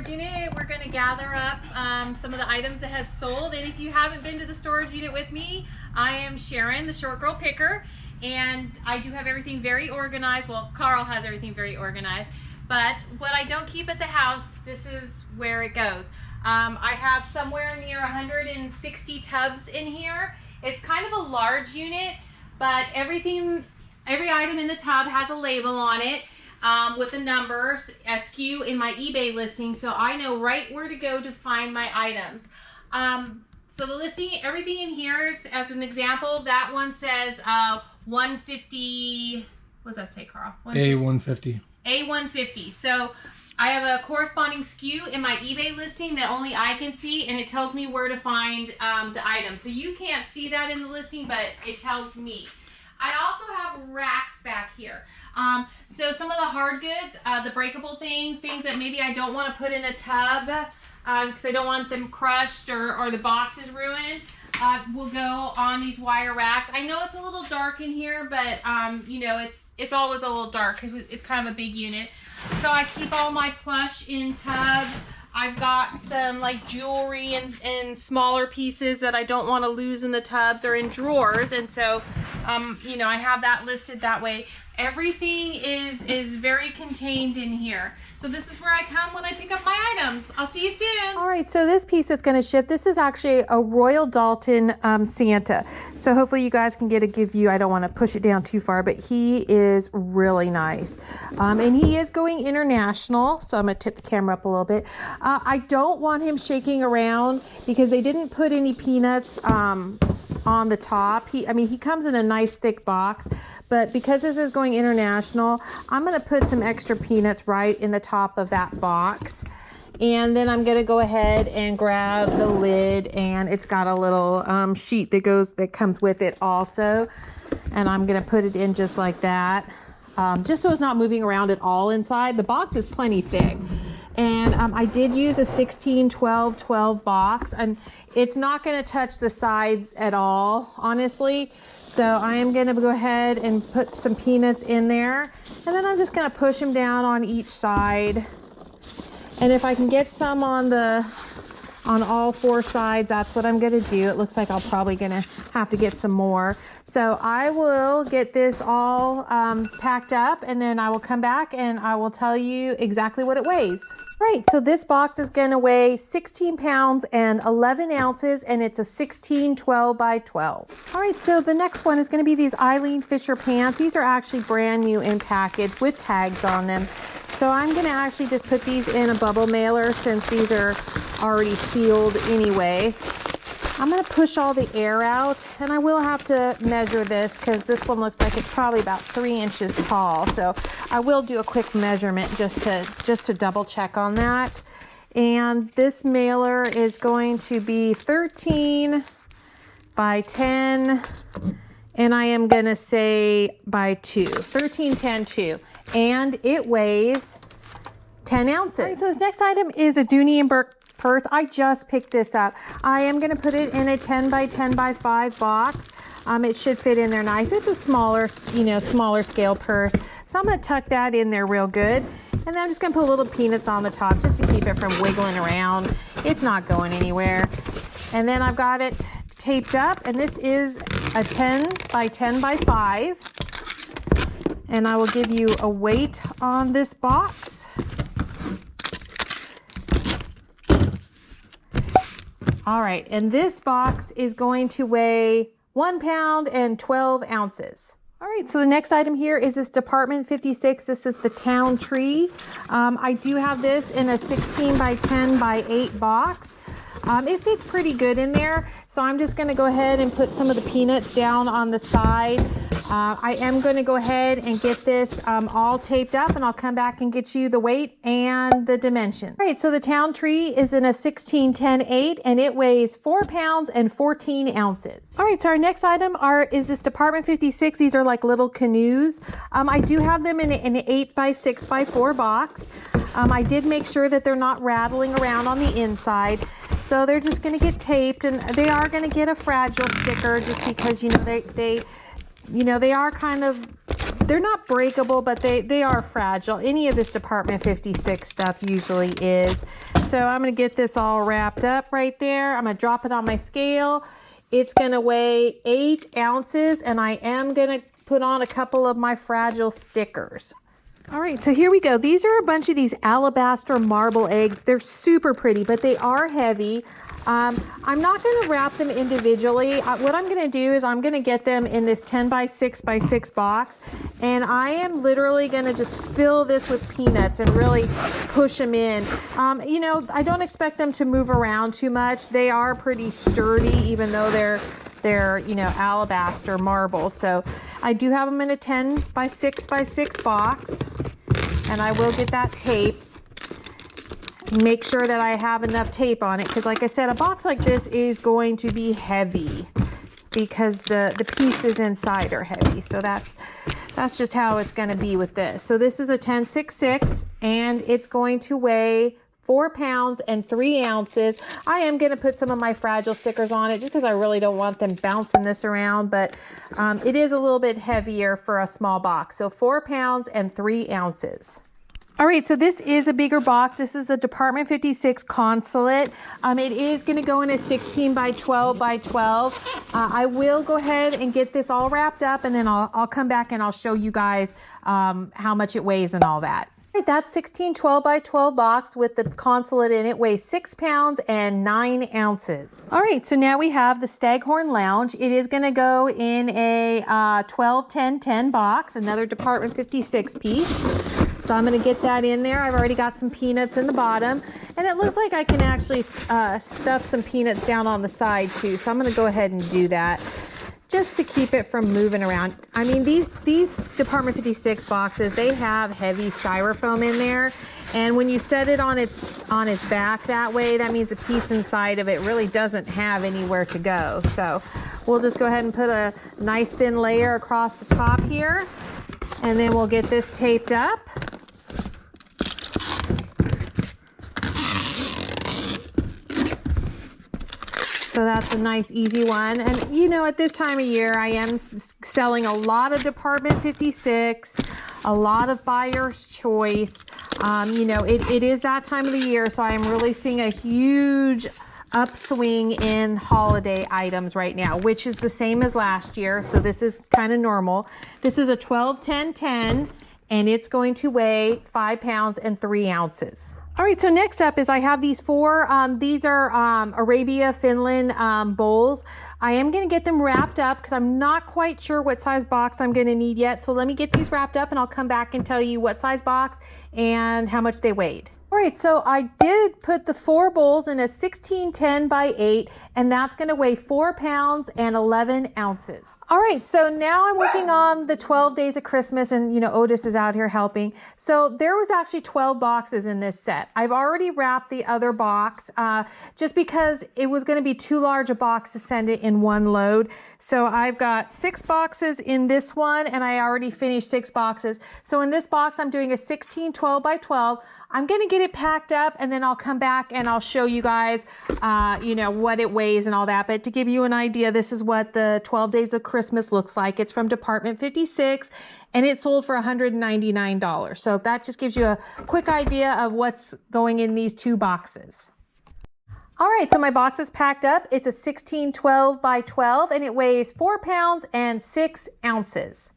storage unit. We're going to gather up some of the items that have sold. And if you haven't been to the storage unit with me, I am Sharon, the short girl picker, and I do have everything very organized. Well, Carl has everything very organized, but what I don't keep at the house, this is where it goes. I have somewhere near 160 tubs in here. It's kind of a large unit, but every item in the tub has a label on it. With the numbers, SKU in my eBay listing, so I know right where to go to find my items. So the listing, everything in here, as an example, that one says 150, what does that say, Carl? A150. A150. So I have a corresponding SKU in my eBay listing that only I can see, and it tells me where to find the item. So you can't see that in the listing, but it tells me. I also have racks back here. So some of the hard goods, the breakable things that maybe I don't want to put in a tub because I don't want them crushed or the boxes ruined, will go on these wire racks. I know it's a little dark in here, but you know, it's always a little dark because it's kind of a big unit. So I keep all my plush in tubs. I've got some like jewelry and smaller pieces that I don't want to lose in the tubs or in drawers, and so you know, I have that listed that way. Everything is very contained in here. So this is where I come when I pick up my items. I'll see you soon. All right, so this piece that's going to ship, this is actually a Royal Dalton Santa. So hopefully you guys can get a good view. I don't want to push it down too far, but he is really nice. And he is going international, so I'm going to tip the camera up a little bit. I don't want him shaking around because they didn't put any peanuts on the top. I mean, he comes in a nice thick box, but because this is going international, I'm going to put some extra peanuts right in the top of that box. And then I'm going to go ahead and grab the lid, and it's got a little sheet that comes with it also. And I'm going to put it in just like that, just so it's not moving around at all inside. The box is plenty thick. And I did use a 16-12-12 box, and it's not going to touch the sides at all, honestly. So I am going to go ahead and put some peanuts in there, and then I'm just going to push them down on each side. And if I can get some on all four sides, that's what I'm going to do. It looks like I'm probably going to have to get some more. So I will get this all packed up, and then I will come back and I will tell you exactly what it weighs. Right, so this box is going to weigh 16 pounds and 11 ounces, and it's a 16-12 by 12. All right, so the next one is going to be these Eileen Fisher pants. These are actually brand new in package with tags on them. So I'm going to actually just put these in a bubble mailer since these are already sealed anyway. I'm going to push all the air out, and I will have to measure this because this one looks like it's probably about 3 inches tall. So I will do a quick measurement just to double check on that. And this mailer is going to be 13 by 10, and I am going to say by 2, 13, 10, 2. And it weighs 10 ounces. Right, so this next item is a Dooney & Bourke purse. I just picked this up. I am going to put it in a 10 by 10 by 5 box. It should fit in there nice. It's a smaller, smaller scale purse. So I'm going to tuck that in there real good. And then I'm just going to put little peanuts on the top just to keep it from wiggling around. It's not going anywhere. And then I've got it taped up, and this is a 10 by 10 by 5. And I will give you a weight on this box. All right, and this box is going to weigh 1 pound and 12 ounces. All right, so the next item here is this Department 56. This is the Town Tree. I do have this in a 16 by 10 by 8 box. It fits pretty good in there, so I'm just going to go ahead and put some of the peanuts down on the side. I am going to go ahead and get this all taped up, and I'll come back and get you the weight and the dimension. All right, so the Town Tree is in a 16-10-8, and it weighs 4 pounds and 14 ounces. All right, so our next item is this Department 56. These are like little canoes. I do have them in an 8 by 6 by 4 box. I did make sure that they're not rattling around on the inside. So they're just going to get taped, and they are going to get a fragile sticker just because, they are kind of they're not breakable, but they are fragile. Any of this Department 56 stuff usually is. So I'm going to get this all wrapped up right there. I'm going to drop it on my scale. It's going to weigh 8 ounces, and I am going to put on a couple of my fragile stickers. All right, so here we go. These are a bunch of these alabaster marble eggs. They're super pretty, but they are heavy. I'm not going to wrap them individually. What I'm going to do is I'm going to get them in this 10 by 6 by 6 box, and I am literally going to just fill this with peanuts and really push them in. You know, I don't expect them to move around too much. They are pretty sturdy, even though they're, you know, alabaster marble. So I do have them in a 10 by 6 by 6 box, and I will get that taped. Make sure that I have enough tape on it, because like I said, a box like this is going to be heavy because the pieces inside are heavy. So that's just how it's going to be with this. So this is a 1066, and it's going to weigh 4 pounds and 3 ounces. I am going to put some of my fragile stickers on it just because I really don't want them bouncing this around, but it is a little bit heavier for a small box. So 4 pounds and 3 ounces. All right, so this is a bigger box. This is a Department 56 consulate. It is going to go in a 16 by 12 by 12. I will go ahead and get this all wrapped up, and then I'll come back and I'll show you guys how much it weighs and all that. All right, that 16 12 by 12 box with the consulate in it weighs 6 pounds and 9 ounces. All right, so now we have the Staghorn Lounge. It is going to go in a 12 10 10 box, another Department 56 piece. So I'm going to get that in there. I've already got some peanuts in the bottom, and it looks like I can actually stuff some peanuts down on the side too. So I'm going to go ahead and do that just to keep it from moving around. I mean, these Department 56 boxes, they have heavy styrofoam in there, and when you set it on its back that way, that means the piece inside of it really doesn't have anywhere to go. So we'll just go ahead and put a nice thin layer across the top here, and then we'll get this taped up. So that's a nice, easy one. And you know, at this time of year, I am selling a lot of Department 56, a lot of buyer's choice. You know, it is that time of the year, so I'm really seeing a huge upswing in holiday items right now, which is the same as last year. So this is kind of normal. This is a 12 10 10, and it's going to weigh 5 pounds and 3 ounces. All right, so next up is I have these 4, these are Arabia, Finland bowls. I am going to get them wrapped up because I'm not quite sure what size box I'm going to need yet. So let me get these wrapped up, and I'll come back and tell you what size box and how much they weighed. All right, so I did put the 4 bowls in a 16 10 by 8, and that's going to weigh 4 pounds and 11 ounces. All right, so now I'm working on the 12 days of Christmas, and you know, Otis is out here helping. So there was actually 12 boxes in this set. I've already wrapped the other box just because it was going to be too large a box to send it in one load. So I've got 6 boxes in this one, and I already finished 6 boxes. So in this box, I'm doing a 16 12 by 12. I'm going to get it packed up, and then I'll come back and I'll show you guys, you know, what it weighs and all that. But to give you an idea, this is what the 12 days of Christmas looks like. It's from Department 56, and it sold for $199. So that just gives you a quick idea of what's going in these 2 boxes. All right, so my box is packed up. It's a 16 12 by 12, and it weighs 4 pounds and 6 ounces.